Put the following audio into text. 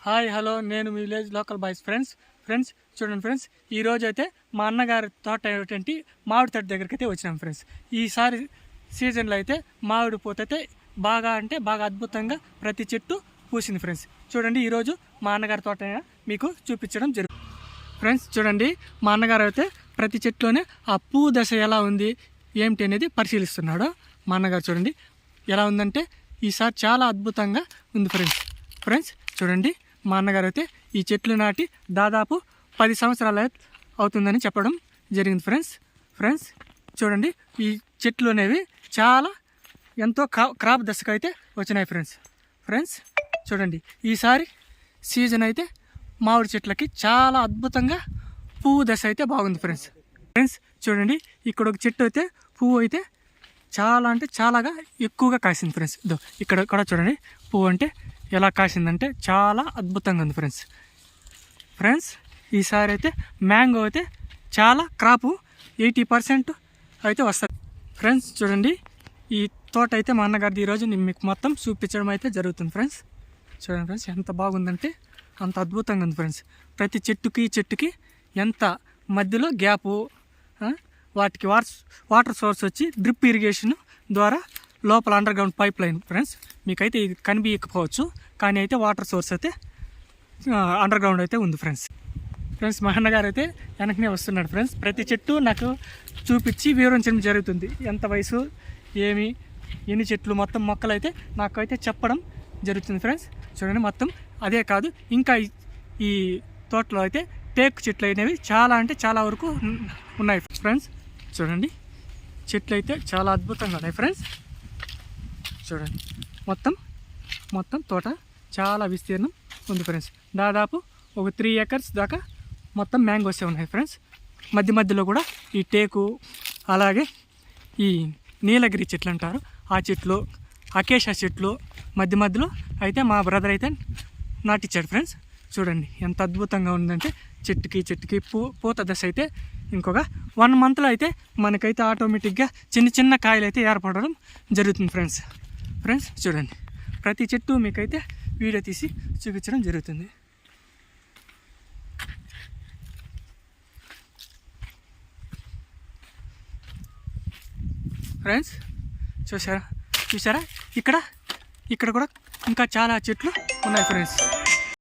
Hi hello నేను మీ village local boys friends చూడండి friends, ఈరోజు అయితే మా అన్నగారి తోట అయినటువంటి మామిడి తోట దగ్గరికి అయితే వచ్చినాం ఫ్రెండ్స్. ఈసారి సీజన్లో అయితే మామిడి పూత అయితే బాగా అంటే బాగా అద్భుతంగా ప్రతి చెట్టు పూసింది ఫ్రెండ్స్. చూడండి, ఈరోజు మా అన్నగారి తోట మీకు చూపించడం జరుగుతుంది ఫ్రెండ్స్. చూడండి, మా అన్నగారు అయితే ప్రతి చెట్టులోనే ఆ పువ్వు దశ ఎలా ఉంది ఏమిటి అనేది పరిశీలిస్తున్నాడు. మా అన్నగారు చూడండి ఎలా ఉందంటే ఈసారి చాలా అద్భుతంగా ఉంది ఫ్రెండ్స్ చూడండి, మా అన్నగారు అయితే ఈ చెట్లు నాటి దాదాపు 10 సంవత్సరాలు అవుతుందని చెప్పడం జరిగింది ఫ్రెండ్స్ చూడండి, ఈ చెట్లు అనేవి చాలా ఎంతో క్రాప్ దశకు అయితే వచ్చినాయి ఫ్రెండ్స్ చూడండి, ఈసారి సీజన్ అయితే మామిడి చెట్లకి చాలా అద్భుతంగా పువ్వు దశ అయితే బాగుంది ఫ్రెండ్స్ చూడండి, ఇక్కడ ఒక చెట్టు అయితే పువ్వు అయితే చాలా అంటే చాలాగా ఎక్కువగా కాసింది ఫ్రెండ్స్. ఇక్కడ కూడా చూడండి పువ్వు అంటే ఎలా కాసిందంటే చాలా అద్భుతంగా ఉంది ఫ్రెండ్స్ ఈసారి అయితే మ్యాంగో అయితే చాలా క్రాపు 80% అయితే వస్తుంది ఫ్రెండ్స్. చూడండి, ఈ తోట అయితే మా అన్నగారిది ఈరోజు నేను మీకు మొత్తం చూపించడం అయితే జరుగుతుంది చూడండి ఫ్రెండ్స్, ఎంత బాగుందంటే అంత అద్భుతంగా ఉంది ఫ్రెండ్స్. ప్రతి చెట్టుకి ఎంత మధ్యలో గ్యాపు, వాటికి వాటర్ సోర్స్ వచ్చి డ్రిప్ ఇరిగేషన్ ద్వారా లోపల under ground pipe line friends. మీకైతే ఇది కనిపించకపోవచ్చు, కానీ అయితే వాటర్ సోర్స్ అయితే అండర్ గ్రౌండ్ అయితే ఉంది ఫ్రెండ్స్. మా అన్నగారు అయితే వెనకనే వస్తున్నాడు ఫ్రెండ్స్. ప్రతి చెట్టు నాకు చూపించి వివరించడం జరుగుతుంది, ఎంత వయసు ఎన్ని చెట్లు మొత్తం మొక్కలు అయితే నాకైతే చెప్పడం జరుగుతుంది ఫ్రెండ్స్. చూడండి, మొత్తం అదే కాదు ఇంకా ఈ తోటలో అయితే టేకు చెట్లు అనేవి చాలా అంటే చాలా వరకు ఉన్నాయి ఫ్రెండ్స్. చూడండి, చెట్లు అయితే చాలా అద్భుతంగా ఉన్నాయి ఫ్రెండ్స్. చూడండి, మొత్తం తోట చాలా విస్తీర్ణం ఉంది ఫ్రెండ్స్. దాదాపు ఒక 3 acres దాకా మొత్తం మ్యాంగోసే ఉన్నాయి ఫ్రెండ్స్. మధ్యలో కూడా ఈ టేకు, అలాగే ఈ నీలగిరి చెట్లు అంటారు ఆ చెట్లు, అకేషా చెట్లు మధ్యలో అయితే మా బ్రదర్ అయితే నాటిచ్చాడు ఫ్రెండ్స్. చూడండి ఎంత అద్భుతంగా ఉందంటే చెట్టుకి పూత దశ అయితే ఇంకొక 1 monthలో అయితే మనకైతే ఆటోమేటిక్గా చిన్న కాయలు అయితే ఏర్పడడం జరుగుతుంది ఫ్రెండ్స్ చూడండి, ప్రతి చెట్టు మీకైతే వీడియో తీసి చూపించడం జరుగుతుంది. ఫ్రెండ్స్ చూసారా ఇక్కడ కూడా ఇంకా చాలా చెట్లు ఉన్నాయి ఫ్రెండ్స్.